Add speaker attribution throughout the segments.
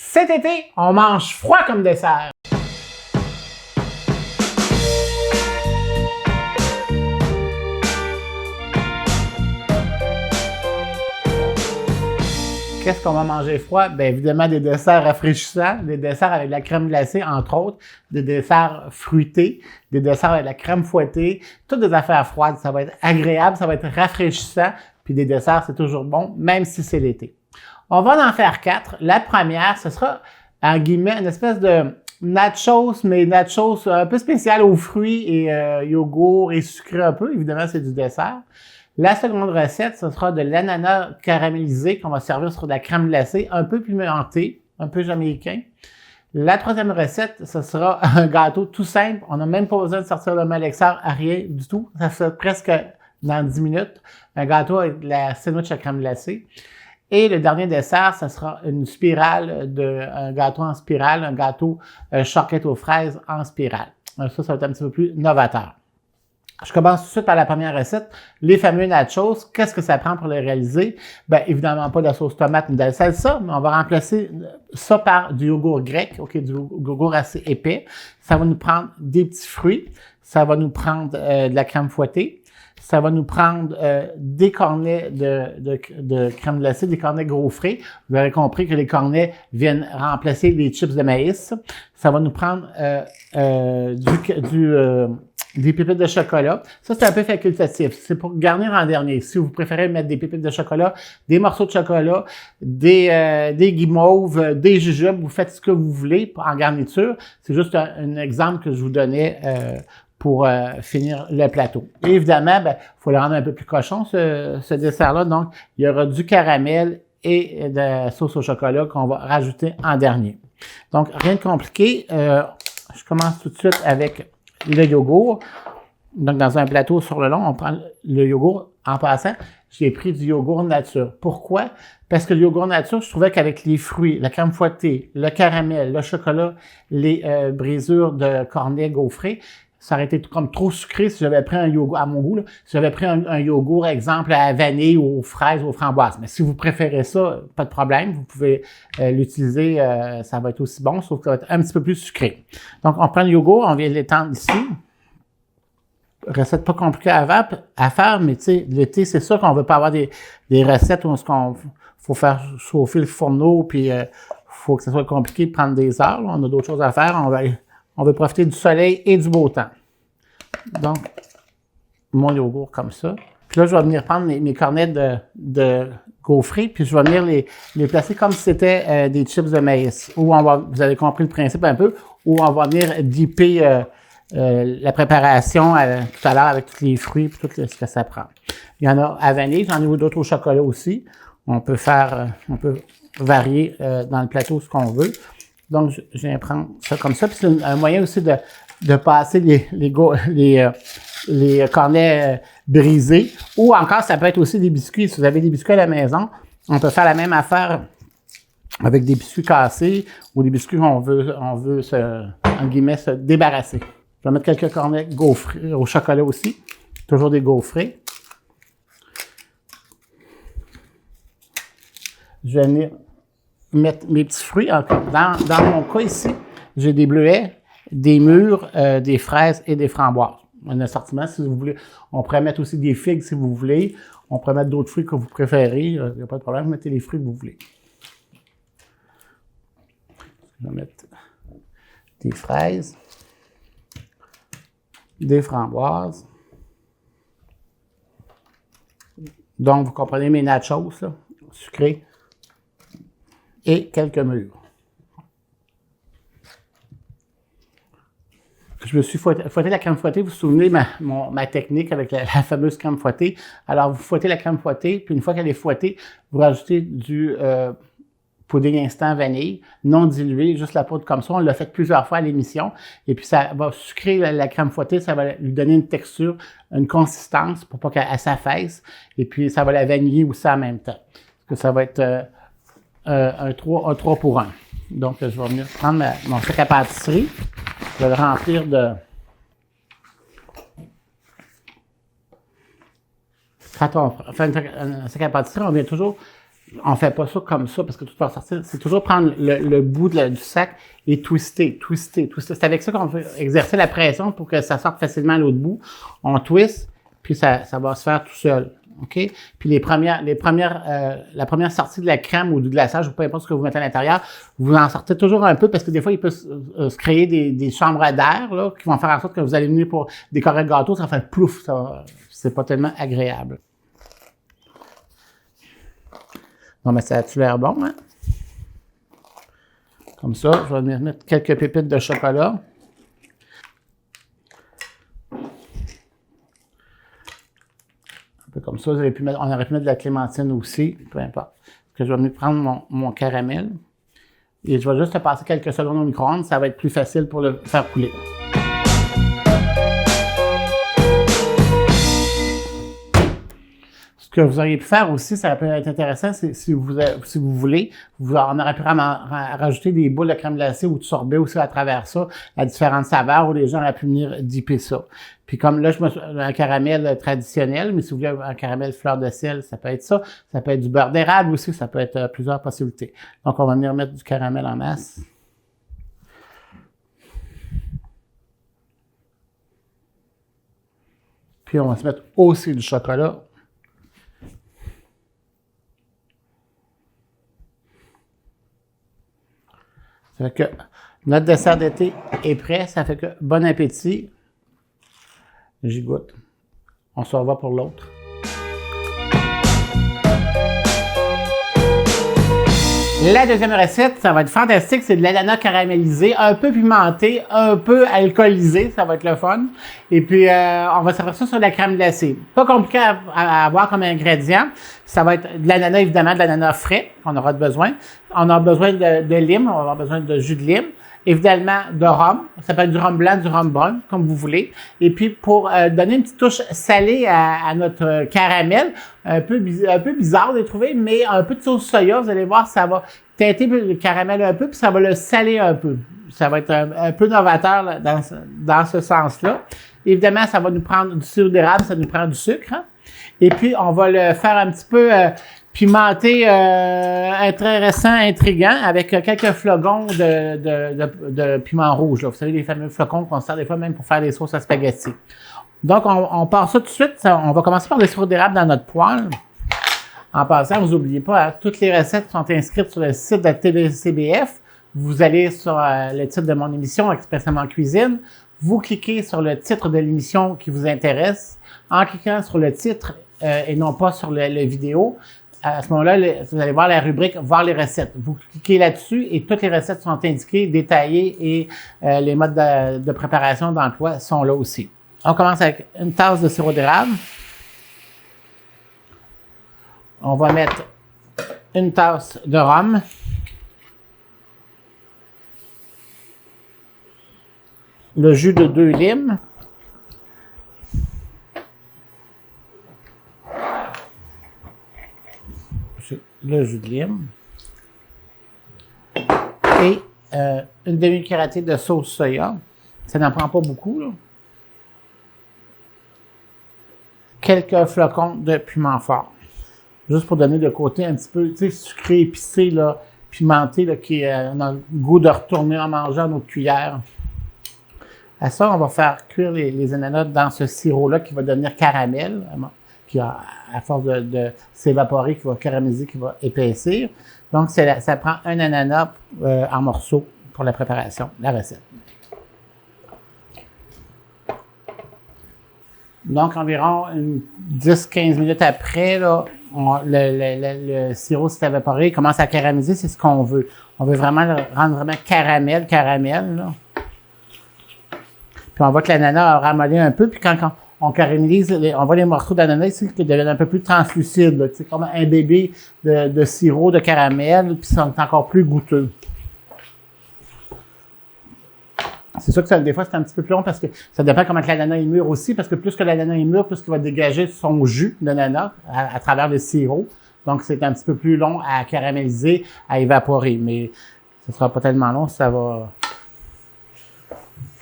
Speaker 1: Cet été, on mange froid comme dessert. Qu'est-ce qu'on va manger froid? Bien évidemment, des desserts rafraîchissants, des desserts avec de la crème glacée, entre autres, des desserts fruités, des desserts avec de la crème fouettée, toutes des affaires froides. Ça va être agréable, ça va être rafraîchissant, puis des desserts, c'est toujours bon, même si c'est l'été. On va en faire 4. La première, ce sera, en guillemets, une espèce de nachos, mais nachos un peu spécial aux fruits et yogourt et sucré un peu. Évidemment, c'est du dessert. La seconde recette, ce sera de l'ananas caramélisé qu'on va servir sur de la crème glacée, un peu pimenté, un peu jamaïcain. La troisième recette, ce sera un gâteau tout simple. On n'a même pas besoin de sortir le malexeur à rien du tout. Ça se fait presque dans 10 minutes. Un gâteau avec de la sandwich à crème glacée. Et le dernier dessert, ce sera une spirale un gâteau en spirale, un gâteau choquette aux fraises en spirale. Ça va être un petit peu plus novateur. Je commence tout de suite par la première recette, les fameux nachos. Qu'est-ce que ça prend pour les réaliser? Bien, évidemment pas de la sauce tomate ni de la salsa, mais on va remplacer ça par du yogourt grec, du yogourt assez épais. Ça va nous prendre des petits fruits, ça va nous prendre de la crème fouettée, ça va nous prendre des cornets de crème glacée, des cornets gaufrés. Vous avez compris que les cornets viennent remplacer les chips de maïs. Ça va nous prendre des pépites de chocolat. Ça, c'est un peu facultatif. C'est pour garnir en dernier. Si vous préférez mettre des pépites de chocolat, des morceaux de chocolat, des guimauves, des jujubes, vous faites ce que vous voulez en garniture. C'est juste un exemple que je vous donnais pour finir le plateau. Et évidemment, il faut le rendre un peu plus cochon, ce dessert-là. Donc, il y aura du caramel et de la sauce au chocolat qu'on va rajouter en dernier. Donc, rien de compliqué. Je commence tout de suite avec le yogourt. Donc, dans un plateau sur le long, on prend le yogourt. En passant, j'ai pris du yogourt nature. Pourquoi? Parce que le yogourt nature, je trouvais qu'avec les fruits, la crème fouettée, le caramel, le chocolat, les brisures de cornets gaufrés, ça aurait été comme trop sucré si j'avais pris un yogourt, à mon goût, là, si j'avais pris un yogourt, exemple, à la vanille ou aux fraises ou aux framboises. Mais si vous préférez ça, pas de problème, vous pouvez l'utiliser, ça va être aussi bon, sauf que ça va être un petit peu plus sucré. Donc, on prend le yogourt, on vient l'étendre ici. Recette pas compliquée à faire, mais tu sais, l'été, c'est sûr qu'on veut pas avoir des recettes où faut faire chauffer le fourneau, puis faut que ça soit compliqué de prendre des heures. Là. On a d'autres choses à faire, on veut profiter du soleil et du beau temps. Donc, mon yogourt comme ça. Puis là, je vais venir prendre mes cornets de gaufrés, puis je vais venir les placer comme si c'était des chips de maïs. Vous avez compris le principe un peu, où on va venir dipper la préparation tout à l'heure avec tous les fruits et tout ce que ça prend. Il y en a à vanille, j'en ai d'autres au chocolat aussi. On peut varier dans le plateau ce qu'on veut. Donc, je viens prendre ça comme ça. Puis c'est un moyen aussi de passer les cornets brisés. Ou encore, ça peut être aussi des biscuits. Si vous avez des biscuits à la maison, on peut faire la même affaire avec des biscuits cassés ou des biscuits qu'on veut en guillemets, se débarrasser. Je vais mettre quelques cornets gaufrés au chocolat aussi. Toujours des gaufrés. Je vais venir mettre mes petits fruits. Dans mon cas ici, j'ai des bleuets, des mûres, des fraises et des framboises. Un assortiment, si vous voulez. On pourrait mettre aussi des figues si vous voulez. On pourrait mettre d'autres fruits que vous préférez. Il n'y a pas de problème. Vous mettez les fruits que vous voulez. Je vais mettre des fraises, des framboises. Donc, vous comprenez mes nachos, là, sucrés. Et quelques mûres. Je me suis fouetté la crème fouettée. Vous vous souvenez ma technique avec la fameuse crème fouettée. Alors, vous fouettez la crème fouettée, puis une fois qu'elle est fouettée, vous rajoutez du pudding instant vanille, non dilué, juste la poudre comme ça. On l'a fait plusieurs fois à l'émission. Et puis, ça va sucrer la crème fouettée. Ça va lui donner une texture, une consistance pour pas qu'elle s'affaisse. Et puis, ça va la vaniller aussi en même temps. Parce que ça va être un 3 pour 1. Donc, je vais venir prendre mon sac à pâtisserie. Je vais le remplir de... Quand on fait un sac à pâtisserie, on vient toujours on fait pas ça comme ça parce que tout va sortir. C'est toujours prendre le bout du sac et twister. C'est avec ça qu'on fait exercer la pression pour que ça sorte facilement à l'autre bout. On twist, puis ça va se faire tout seul. OK? Puis la première sortie de la crème ou du glaçage, ou peu importe ce que vous mettez à l'intérieur, vous en sortez toujours un peu parce que des fois, il peut se créer des chambres d'air, là, qui vont faire en sorte que vous allez venir pour décorer le gâteau, ça fait plouf, c'est pas tellement agréable. Non, mais ça a-tu l'air bon, hein? Comme ça, je vais venir mettre quelques pépites de chocolat. Un peu comme ça, on aurait pu mettre de la clémentine aussi, peu importe. Parce que je vais venir prendre mon caramel. Et je vais juste passer quelques secondes au micro-ondes, ça va être plus facile pour le faire couler. Ce que vous auriez pu faire aussi, ça peut être intéressant, c'est si vous voulez, on aurait pu rajouter des boules de crème glacée ou de sorbet aussi à travers ça, à différentes saveurs, où les gens auraient pu venir dipper ça. Puis comme là, je me suis un caramel traditionnel, mais si vous voulez un caramel fleur de sel, ça peut être ça. Ça peut être du beurre d'érable aussi, ça peut être plusieurs possibilités. Donc, on va venir mettre du caramel en masse. Puis on va se mettre aussi du chocolat. Ça fait que notre dessert d'été est prêt. Ça fait que bon appétit. J'y goûte. On se revoit pour l'autre. La deuxième recette, ça va être fantastique. C'est de l'ananas caramélisé, un peu pimenté, un peu alcoolisé. Ça va être le fun. Et puis, on va servir ça sur de la crème glacée. Pas compliqué à avoir comme ingrédient. Ça va être de l'ananas, évidemment, de l'ananas frais qu'on aura besoin. On aura besoin de lime. On va avoir besoin de jus de lime. Évidemment, de rhum. Ça peut être du rhum blanc, du rhum brun, comme vous voulez. Et puis, pour donner une petite touche salée à notre caramel, un peu bizarre de trouver, mais un peu de sauce soya, vous allez voir, ça va teinter le caramel un peu, puis ça va le saler un peu. Ça va être un peu novateur là, dans ce sens-là. Évidemment, ça va nous prendre du sirop d'érable, ça nous prend du sucre. Hein? Et puis, on va le faire un petit peu pimenté, intéressant, intriguant, avec quelques flocons de piment rouge. Là. Vous savez, les fameux flocons qu'on sert des fois même pour faire des sauces à spaghetti. Donc, on part ça tout de suite. On va commencer par le sirop d'érable dans notre poêle. En passant, vous n'oubliez pas, hein, toutes les recettes sont inscrites sur le site de la TVCBF. Vous allez sur le titre de mon émission, Expressément Cuisine. Vous cliquez sur le titre de l'émission qui vous intéresse. En cliquant sur le titre et non pas sur le vidéo, à ce moment-là, vous allez voir la rubrique « Voir les recettes ». Vous cliquez là-dessus et toutes les recettes sont indiquées, détaillées et les modes de préparation d'emploi sont là aussi. On commence avec une tasse de sirop d'érable. On va mettre une tasse de rhum. Le jus de 2 limes. Le jus de lime. Et une demi-cuillerée de sauce soya. Ça n'en prend pas beaucoup, là. Quelques flocons de piment fort. Juste pour donner le côté un petit peu, tu sais, sucré, épicé, là, pimenté, là, qui a le goût de retourner en mangeant notre cuillère. À ça, on va faire cuire les ananas dans ce sirop-là qui va devenir caramel, qui a, à force de s'évaporer, qui va caraméliser, qui va épaissir. Donc, ça prend un ananas en morceaux pour la préparation, la recette. Donc, environ 10-15 minutes après, là, le sirop s'est évaporé, il commence à caraméliser, c'est ce qu'on veut. On veut vraiment le rendre vraiment caramel, là. Puis on voit que l'ananas a ramollé un peu, puis quand on caramélise, on voit les morceaux d'ananas ici qui deviennent un peu plus translucides. C'est comme un bébé de sirop de caramel, puis sont encore plus goûteux. C'est sûr que des fois, c'est un petit peu plus long parce que ça dépend comment l'ananas est mûr aussi, parce que plus que l'ananas est mûr, plus qu'il va dégager son jus d'ananas à travers le sirop. Donc, c'est un petit peu plus long à caraméliser, à évaporer. Mais ce sera pas tellement long, ça va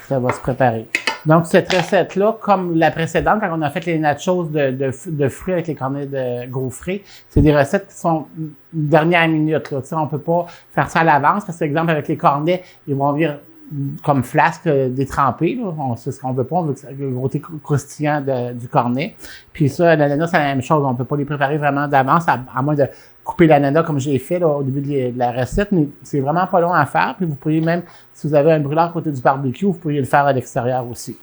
Speaker 1: se préparer. Donc, cette recette-là, comme la précédente, quand on a fait les nachos de fruits avec les cornets de gaufrés, c'est des recettes qui sont dernière minute. Là. Tu sais, on peut pas faire ça à l'avance parce que, par exemple, avec les cornets, ils vont venir comme flasque détrempé. Là. C'est ce qu'on veut pas. On veut le côté croustillant du cornet. Puis ça, l'ananas, c'est la même chose. On peut pas les préparer vraiment d'avance, à moins de couper l'ananas comme j'ai fait là, au début de la recette. Mais c'est vraiment pas long à faire. Puis vous pourriez même, si vous avez un brûleur à côté du barbecue, vous pourriez le faire à l'extérieur aussi.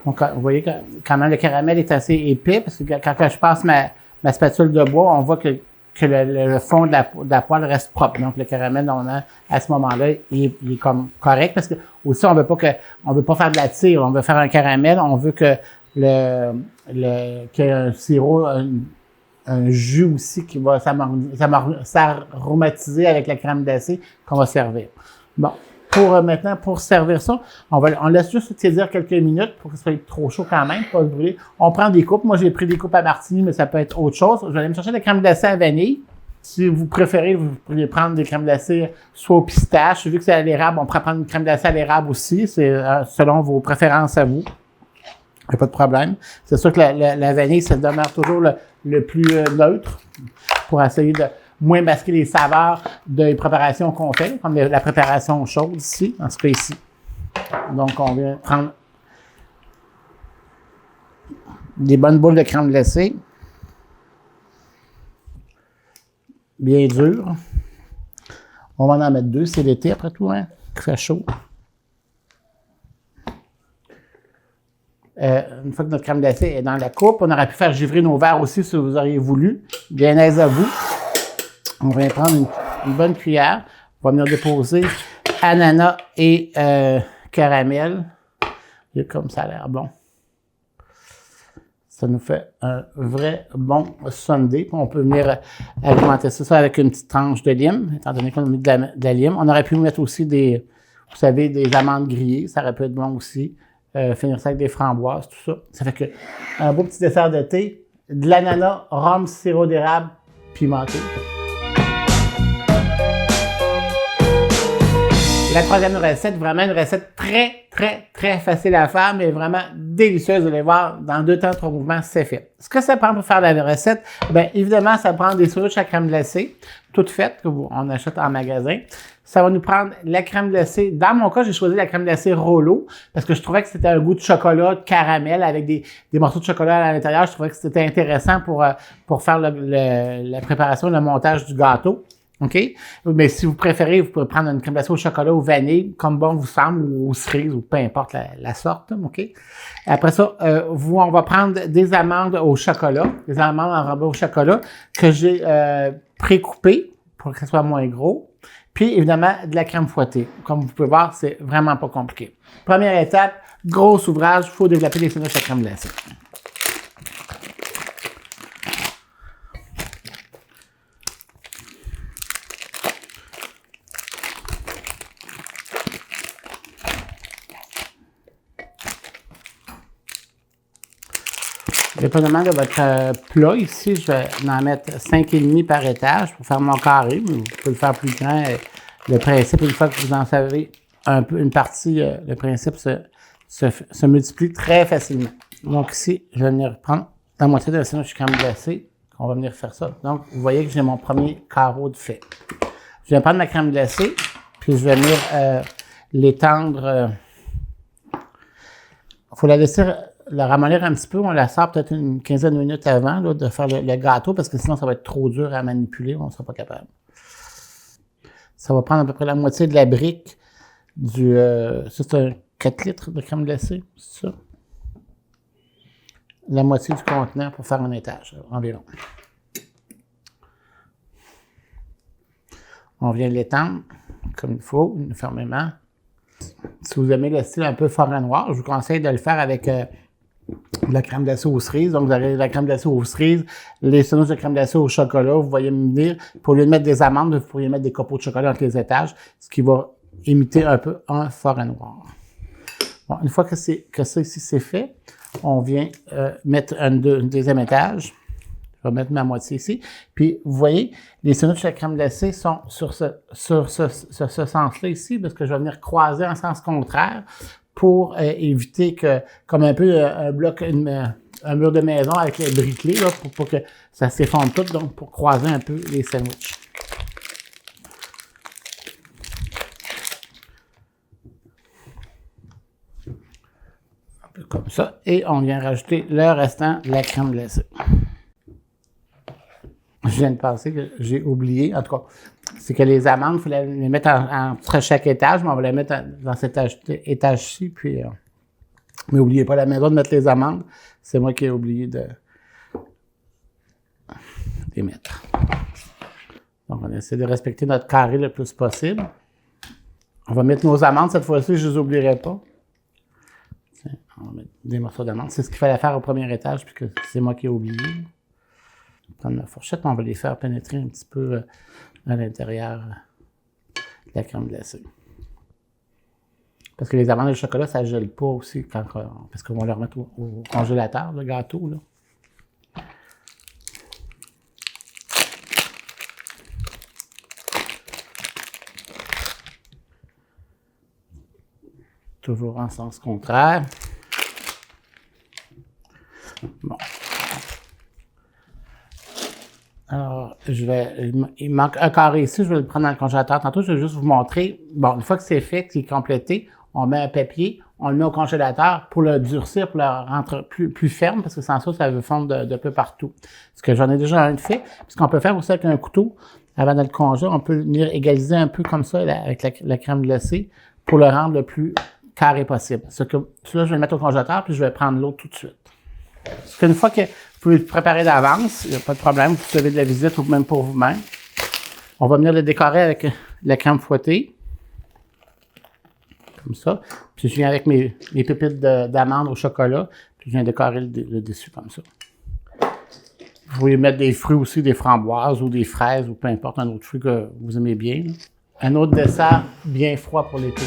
Speaker 1: Donc, vous voyez que quand même le caramel est assez épais, parce que quand je passe ma spatule de bois, on voit que le fond de la poêle reste propre. Donc, le caramel, normalement, à ce moment-là, il est comme correct, parce que aussi, on veut pas faire de la tire, on veut faire un caramel, on veut que qu'il y ait un sirop, un jus aussi qui va s'aromatiser avec la crème glacée qu'on va servir. Bon. Maintenant, pour servir ça, on laisse juste tiédir quelques minutes pour que ce soit trop chaud quand même, pas se brûler. On prend des coupes. Moi, j'ai pris des coupes à martini, mais ça peut être autre chose. Je vais aller me chercher de la crème glacée à vanille. Si vous préférez, vous pourriez prendre des crèmes glacées soit au pistache. Vu que c'est à l'érable, on pourrait prendre une crème glacée à l'érable aussi. C'est selon vos préférences à vous. Il n'y a pas de problème. C'est sûr que la vanille, ça demeure toujours le plus neutre pour essayer de moins masquer les saveurs des préparations qu'on fait, comme la préparation chaude ici, en ce cas ici. Donc, on vient prendre des bonnes boules de crème glacée, bien dures. On va en mettre 2, c'est l'été après tout, hein, qui fait chaud. Une fois que notre crème glacée est dans la coupe, on aurait pu faire givrer nos verres aussi si vous auriez voulu. Bien aise à vous. On va prendre une bonne cuillère. On va venir déposer ananas et caramel. Et comme ça a l'air bon. Ça nous fait un vrai bon sundae. On peut venir alimenter ça avec une petite tranche de lime, étant donné qu'on a mis de la lime. On aurait pu mettre aussi des amandes grillées. Ça aurait pu être bon aussi. Finir ça avec des framboises, tout ça. Ça fait que un beau petit dessert de thé, de l'ananas, rhum, sirop d'érable, pimenté. La troisième recette, vraiment une recette très, très, très facile à faire, mais vraiment délicieuse. Vous allez voir, dans 2 temps, 3 mouvements, c'est fait. Ce que ça prend pour faire la recette, bien évidemment, ça prend des sandwichs à crème glacée, toutes faites, qu'on achète en magasin. Ça va nous prendre la crème glacée. Dans mon cas, j'ai choisi la crème glacée Rollo parce que je trouvais que c'était un goût de chocolat, de caramel avec des morceaux de chocolat à l'intérieur. Je trouvais que c'était intéressant pour faire la préparation, le montage du gâteau. OK? Mais si vous préférez, vous pouvez prendre une crème glacée au chocolat ou vanille, comme bon vous semble, ou aux cerises, ou peu importe la sorte. OK? Après ça, on va prendre des amandes au chocolat, des amandes enrobées au chocolat que j'ai pré-coupées pour que ce soit moins gros. Puis, évidemment, de la crème fouettée. Comme vous pouvez voir, c'est vraiment pas compliqué. Première étape, gros ouvrage, il faut développer les sandwichs à crème glacée. Dépendamment de votre plat, ici, je vais en mettre 5,5 par étage pour faire mon carré, mais vous pouvez le faire plus grand. Le principe, une fois que vous en savez un peu, une partie, le principe se multiplie très facilement. Donc ici, je vais venir prendre la moitié de la sandwich crème glacée. On va venir faire ça. Donc, vous voyez que j'ai mon premier carreau de fait. Je vais prendre ma crème glacée, puis je vais venir l'étendre. Il faut la laisser la ramollir un petit peu. On la sort peut-être une quinzaine de minutes avant là, de faire le gâteau, parce que sinon, ça va être trop dur à manipuler. On ne sera pas capable. Ça va prendre à peu près la moitié de la brique ça, c'est un 4 litres de crème glacée, c'est ça? La moitié du contenant pour faire un étage, environ. On vient l'étendre comme il faut, uniformément. Si vous aimez le style un peu forêt noire, je vous conseille de le faire avec de la crème glacée aux cerises. Donc, vous avez de la crème glacée aux cerises, les sandwichs de crème glacée au chocolat. Vous voyez me dire, pour lieu de mettre des amandes, vous pourriez mettre des copeaux de chocolat entre les étages, ce qui va imiter un peu un forêt noire. Bon, une fois que ça ici c'est fait, on vient mettre un deuxième étage. vais mettre ma moitié ici. Puis, vous voyez, les sandwichs à crème glacée sont sur ce sens-là ici, parce que je vais venir croiser en sens contraire pour éviter que, comme un peu un bloc, un mur de maison avec les briquelés, là, pour que ça s'effonde tout, donc pour croiser un peu les sandwichs. Un peu comme ça. Et on vient rajouter le restant de la crème glacée. Je viens de penser que j'ai oublié, en tout cas, c'est que les amandes, il faut les mettre entre chaque étage, mais on va les mettre dans cet étage-ci, puis... mais n'oubliez pas la maison de mettre les amandes. C'est moi qui ai oublié de les mettre. Donc, on essaie de respecter notre carré le plus possible. On va mettre nos amandes. Cette fois-ci, je ne les oublierai pas. Tiens, on va mettre des morceaux d'amandes. C'est ce qu'il fallait faire au premier étage, puis que c'est moi qui ai oublié. On va prendre ma fourchette, on va les faire pénétrer un petit peu à l'intérieur de la crème glacée. Parce que les amandes et le chocolat, ça ne gèle pas aussi parce qu'on va le remettre au congélateur, le gâteau, là. Toujours en sens contraire. Bon. Alors, il manque un carré ici, je vais le prendre dans le congélateur tantôt, je vais juste vous montrer. Bon, une fois que c'est fait, qu'il est complété, on met un papier, on le met au congélateur pour le durcir, pour le rendre plus ferme, parce que sans ça, ça veut fondre de peu partout. Parce que j'en ai déjà un fait. Puis ce qu'on peut faire aussi avec un couteau, avant de le congeler, on peut venir égaliser un peu comme ça avec la crème glacée pour le rendre le plus carré possible. Celui-là, je vais le mettre au congélateur, puis je vais prendre l'autre tout de suite. Parce qu'une fois que vous pouvez le préparer d'avance, il n'y a pas de problème, vous recevez de la visite ou même pour vous-même. On va venir le décorer avec la crème fouettée. Comme ça. Puis je viens avec mes pépites d'amandes au chocolat, puis je viens décorer le dessus comme ça. Vous pouvez mettre des fruits aussi, des framboises ou des fraises ou peu importe un autre fruit que vous aimez bien. Un autre dessert bien froid pour l'été.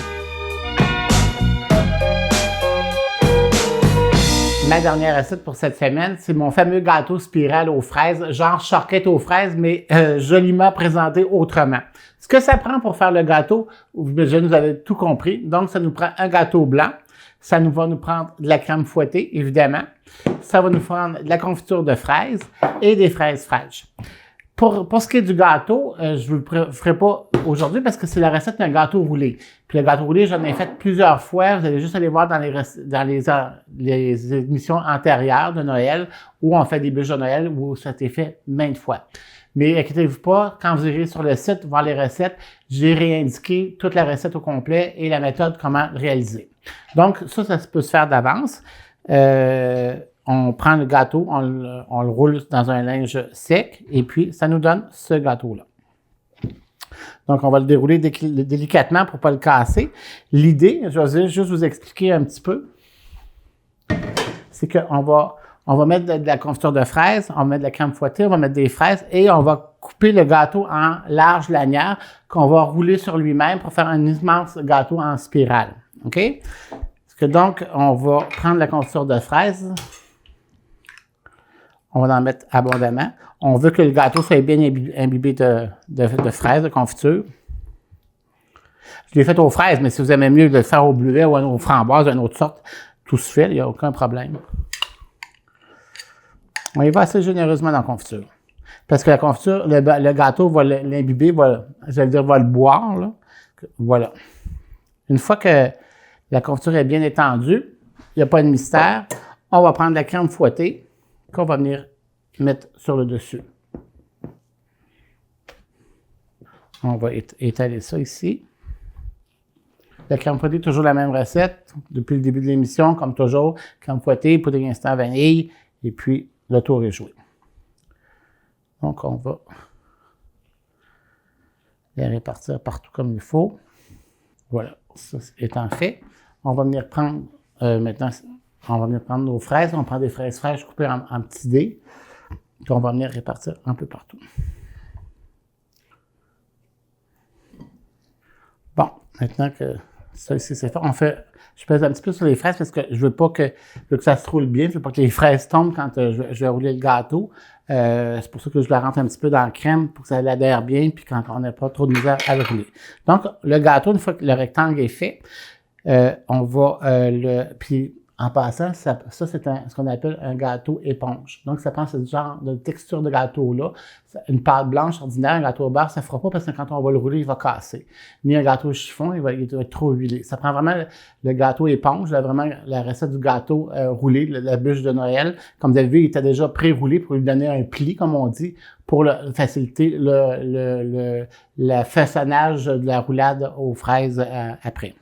Speaker 1: Ma dernière recette pour cette semaine, c'est mon fameux gâteau spirale aux fraises, genre charquette aux fraises, mais joliment présenté autrement. Ce que ça prend pour faire le gâteau, je vous avais tout compris. Donc, ça nous prend un gâteau blanc. Ça va nous prendre de la crème fouettée, évidemment. Ça va nous prendre de la confiture de fraises et des fraises fraîches. Pour ce qui est du gâteau, je ne vous le ferai pas aujourd'hui parce que c'est la recette d'un gâteau roulé. Puis le gâteau roulé, j'en ai fait plusieurs fois. Vous allez juste aller voir dans les émissions antérieures de Noël où on fait des bûches de Noël où ça a été fait maintes fois. Mais inquiétez-vous pas, quand vous irez sur le site voir les recettes, j'ai réindiqué toute la recette au complet et la méthode comment réaliser. Donc ça peut se faire d'avance. On prend le gâteau, on le roule dans un linge sec et puis ça nous donne ce gâteau-là. Donc, on va le dérouler délicatement pour ne pas le casser. L'idée, je vais juste vous expliquer un petit peu, c'est qu'on va mettre de la confiture de fraises, on va mettre de la crème fouettée, on va mettre des fraises et on va couper le gâteau en large lanière qu'on va rouler sur lui-même pour faire un immense gâteau en spirale. OK? Donc, on va prendre la confiture de fraises. On va en mettre abondamment. On veut que le gâteau soit bien imbibé de fraises, de confiture. Je l'ai fait aux fraises, mais si vous aimez mieux de le faire au bleuet ou aux framboises d'une autre sorte, tout se fait, il n'y a aucun problème. On y va assez généreusement dans la confiture. Parce que la confiture, le gâteau va l'imbiber, va le boire. Là. Voilà. Une fois que la confiture est bien étendue, il n'y a pas de mystère, on va prendre la crème fouettée qu'on va venir mettre sur le dessus. On va étaler ça ici. La crème fouettée, toujours la même recette. Depuis le début de l'émission, comme toujours, crème fouettée, pudding instant vanille, et puis le tour est joué. Donc, on va les répartir partout comme il faut. Voilà, ça étant fait, on va venir prendre maintenant, on va venir prendre nos fraises. On prend des fraises fraîches coupées en petits dés. Puis on va venir répartir un peu partout. Bon, maintenant que Ça ici, c'est fait. Je pèse un petit peu sur les fraises parce que je veux que ça se roule bien. Je veux pas que les fraises tombent quand je vais rouler le gâteau. C'est pour ça que je la rentre un petit peu dans la crème pour que ça l'adhère bien puis quand on n'a pas trop de misère à le rouler. Donc, le gâteau, une fois que le rectangle est fait, on va puis en passant, ça c'est ce qu'on appelle un gâteau éponge. Donc, ça prend ce genre de texture de gâteau-là. Une pâte blanche ordinaire, un gâteau au beurre, ça ne fera pas parce que quand on va le rouler, il va casser. Ni un gâteau au chiffon, il va être trop huilé. Ça prend vraiment le gâteau éponge, là, vraiment la recette du gâteau roulé, la bûche de Noël. Comme vous avez vu, il était déjà pré-roulé pour lui donner un pli, comme on dit, pour faciliter le façonnage de la roulade aux fraises après.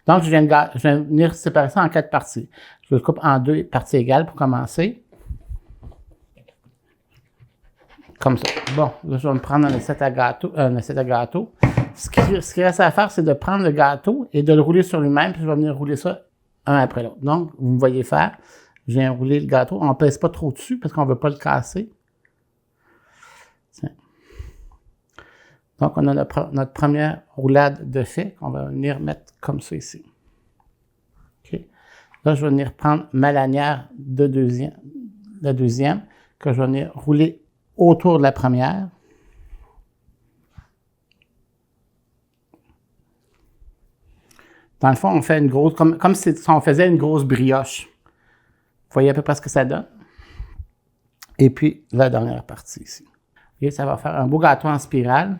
Speaker 1: Donc, je viens de venir séparer ça en 4 parties. Je le coupe en 2 parties égales pour commencer. Comme ça. Bon, là, je vais me prendre un assiette à gâteau. Ce qui reste à faire, c'est de prendre le gâteau et de le rouler sur lui-même, puis je vais venir rouler ça un après l'autre. Donc, vous me voyez faire. Je viens rouler le gâteau. On ne pèse pas trop dessus parce qu'on ne veut pas le casser. Tiens. Donc, on a notre première roulade de fait qu'on va venir mettre comme ça ici. OK. Là, je vais venir prendre ma lanière la deuxième, que je vais venir rouler autour de la première. Dans le fond, on fait une grosse, comme si on faisait une grosse brioche. Vous voyez à peu près ce que ça donne? Et puis, la dernière partie ici. Et ça va faire un beau gâteau en spirale.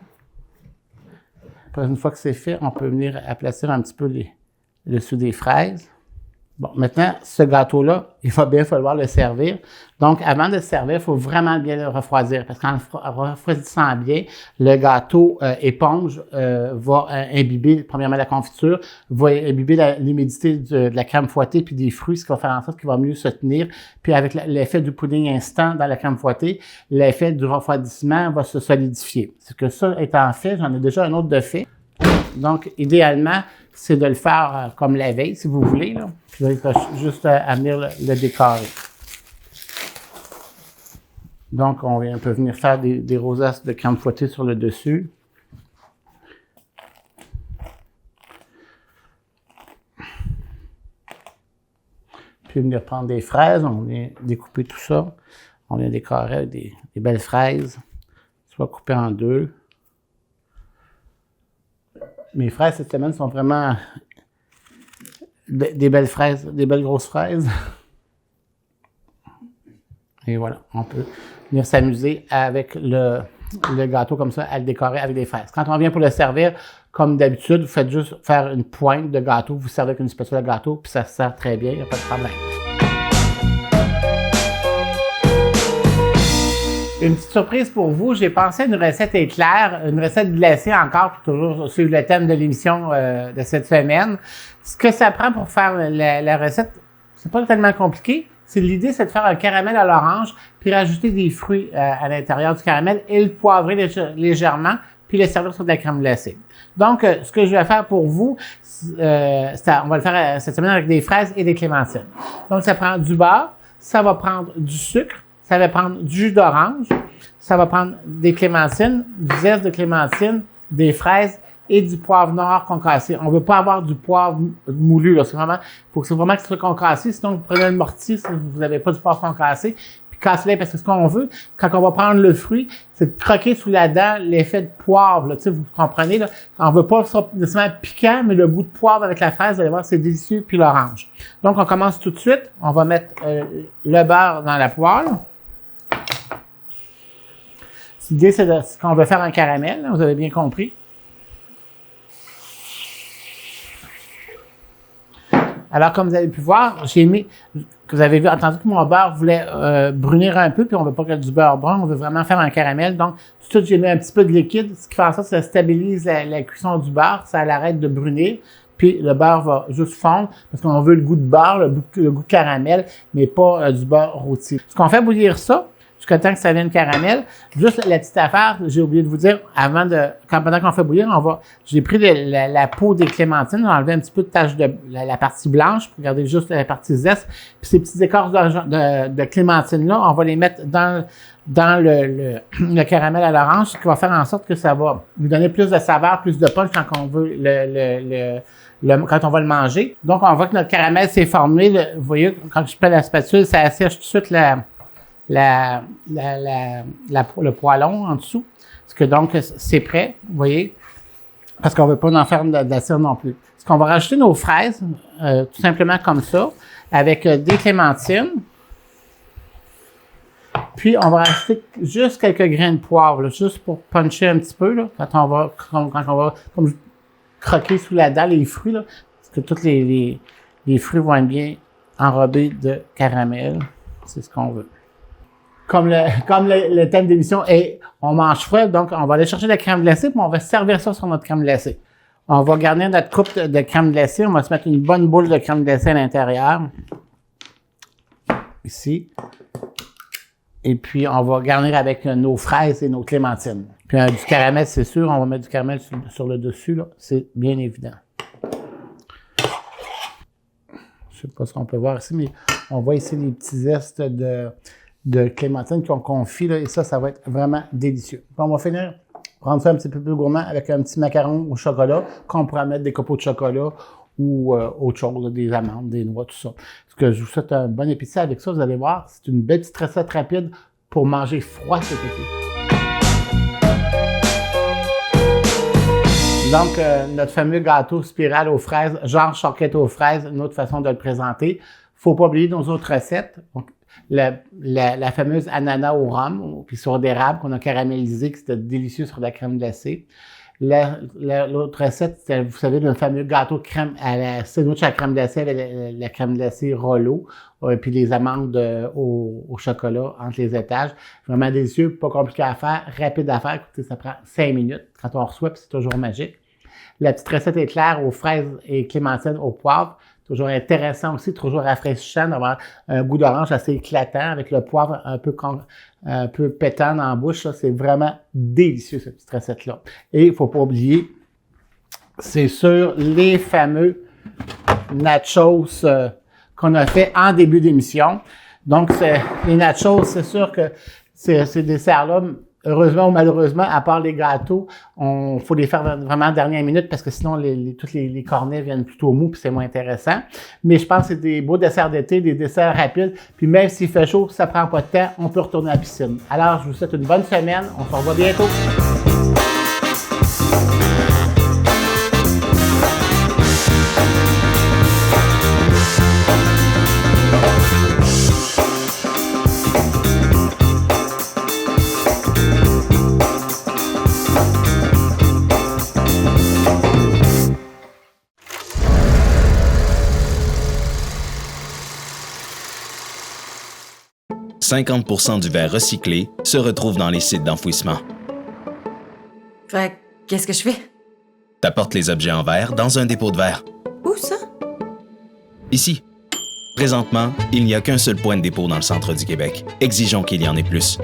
Speaker 1: Après, une fois que c'est fait, on peut venir aplatir un petit peu le dessous des fraises. Bon, maintenant, ce gâteau-là, il va bien falloir le servir. Donc, avant de le servir, il faut vraiment bien le refroidir parce qu'en refroidissant bien, le gâteau éponge va imbiber, premièrement, la confiture, va imbiber l'humidité de la crème fouettée puis des fruits, ce qui va faire en sorte qu'il va mieux se tenir. Puis avec l'effet du pudding instant dans la crème fouettée, l'effet du refroidissement va se solidifier. C'est que ça étant fait, j'en ai déjà un autre de fait. Donc, idéalement, c'est de le faire comme la veille, si vous voulez. Là. Puis là, il faut juste à venir le décorer. Donc, on peut venir faire des rosaces de crème fouettée sur le dessus. Puis venir prendre des fraises, on vient découper tout ça. On vient décorer avec des belles fraises. Soit coupées en 2. Mes fraises cette semaine sont vraiment des belles fraises, des belles grosses fraises. Et voilà, on peut venir s'amuser avec le gâteau comme ça, à le décorer avec des fraises. Quand on vient pour le servir, comme d'habitude, vous faites juste faire une pointe de gâteau, vous servez avec une spatule à gâteau, puis ça se sert très bien, il n'y a pas de problème. Une petite surprise pour vous, j'ai pensé à une recette éclair, une recette glacée encore, pour toujours suivre le thème de l'émission de cette semaine. Ce que ça prend pour faire la recette, c'est pas tellement compliqué. L'idée, c'est de faire un caramel à l'orange, puis rajouter des fruits à l'intérieur du caramel et le poivrer légèrement, puis le servir sur de la crème glacée. Donc, ce que je vais faire pour vous, on va le faire cette semaine avec des fraises et des clémentines. Donc, ça prend du beurre, ça va prendre du sucre, ça va prendre du jus d'orange, ça va prendre des clémentines, du zeste de clémentine, des fraises et du poivre noir concassé. On ne veut pas avoir du poivre moulu, là. Faut que ce soit concassé, sinon vous prenez le mortier si vous n'avez pas du poivre concassé, puis cassez-le parce que ce qu'on veut, quand on va prendre le fruit, c'est de croquer sous la dent l'effet de poivre, là. Tu sais, vous comprenez, là. On veut pas que ce soit nécessairement piquant, mais le goût de poivre avec la fraise, vous allez voir, c'est délicieux, puis l'orange. Donc, on commence tout de suite. On va mettre le beurre dans la poêle. L'idée, c'est qu'on veut faire un caramel, là, vous avez bien compris. Alors, comme vous avez pu voir, vous avez entendu que mon beurre voulait brunir un peu, puis on veut pas que du beurre brun, on veut vraiment faire un caramel. Donc, tout de suite, j'ai mis un petit peu de liquide, ce qui fait en sorte que ça stabilise la cuisson du beurre, ça l'arrête de brunir, puis le beurre va juste fondre, parce qu'on veut le goût de beurre, le goût de caramel, mais pas du beurre rôti. Ce qu'on fait bouillir ça, jusqu'à temps que ça vienne caramel. Juste la petite affaire, j'ai oublié de vous dire, pendant qu'on fait bouillir, j'ai pris la peau des clémentines, j'ai enlevé un petit peu de tache de la partie blanche pour garder juste la partie zeste. Puis ces petites écorces de clémentine-là, on va les mettre dans dans le caramel à l'orange, ce qui va faire en sorte que ça va lui donner plus de saveur, plus de punch quand on veut quand on va le manger. Donc, on voit que notre caramel s'est formé. Vous voyez, quand je prends la spatule, ça assèche tout de suite le poêlon en dessous. Parce que donc, c'est prêt, vous voyez, parce qu'on veut pas en faire de la cire non plus. Parce qu'on va rajouter nos fraises, tout simplement comme ça, avec des clémentines. Puis, on va rajouter juste quelques grains de poivre, là, juste pour puncher un petit peu, là, quand on va comme croquer sous la dalle les fruits, là, parce que tous les fruits vont être bien enrobés de caramel. C'est ce qu'on veut. Comme le thème d'émission est « On mange froid », donc on va aller chercher de la crème glacée, puis on va servir ça sur notre crème glacée. On va garnir notre coupe de crème glacée. On va se mettre une bonne boule de crème glacée à l'intérieur. Ici. Et puis, on va garnir avec nos fraises et nos clémentines. Puis, du caramel, c'est sûr. On va mettre du caramel sur le dessus, là. C'est bien évident. Je sais pas ce qu'on peut voir ici, mais on voit ici les petits zestes de clémentine qu'on confie, là. Et ça va être vraiment délicieux. Puis, on va finir, rendre ça un petit peu plus gourmand avec un petit macaron au chocolat, qu'on pourra mettre des copeaux de chocolat ou autre chose, là, des amandes, des noix, tout ça. Parce que je vous souhaite un bon appétit avec ça. Vous allez voir, c'est une belle petite recette rapide pour manger froid cet été. Donc, notre fameux gâteau spirale aux fraises, genre choquette aux fraises, une autre façon de le présenter. Faut pas oublier nos autres recettes. Donc, la fameuse ananas au rhum, puis sur d'érable qu'on a caramélisé, qui était délicieux sur de la crème glacée. L'autre recette, c'est, vous savez, le fameux gâteau de crème à la sandwich à la crème glacée avec la crème glacée Rollo, puis les amandes au chocolat entre les étages. Vraiment délicieux, pas compliqué à faire, rapide à faire. Écoutez, ça prend 5 minutes quand on reçoit, puis c'est toujours magique. La petite recette éclair aux fraises et clémentines au poivre. Toujours intéressant aussi, toujours rafraîchissant d'avoir un goût d'orange assez éclatant avec le poivre un peu pétant dans la bouche. Là. C'est vraiment délicieux, cette petite recette-là. Et il faut pas oublier, c'est sur les fameux nachos qu'on a fait en début d'émission. Donc, les nachos, c'est sûr que ces desserts-là, heureusement ou malheureusement, à part les gâteaux, faut les faire vraiment en dernière minute parce que sinon, tous les cornets viennent plutôt mous puis c'est moins intéressant. Mais je pense que c'est des beaux desserts d'été, des desserts rapides. Puis même s'il fait chaud, ça prend pas de temps, on peut retourner à la piscine. Alors, je vous souhaite une bonne semaine. On se revoit bientôt. «
Speaker 2: 50% du verre recyclé se retrouve dans les sites d'enfouissement. »
Speaker 3: Fait qu'est-ce que je fais?
Speaker 2: T'apportes les objets en verre dans un dépôt de verre.
Speaker 3: Où ça?
Speaker 2: Ici. Présentement, il n'y a qu'un seul point de dépôt dans le centre du Québec. Exigeons qu'il y en ait plus.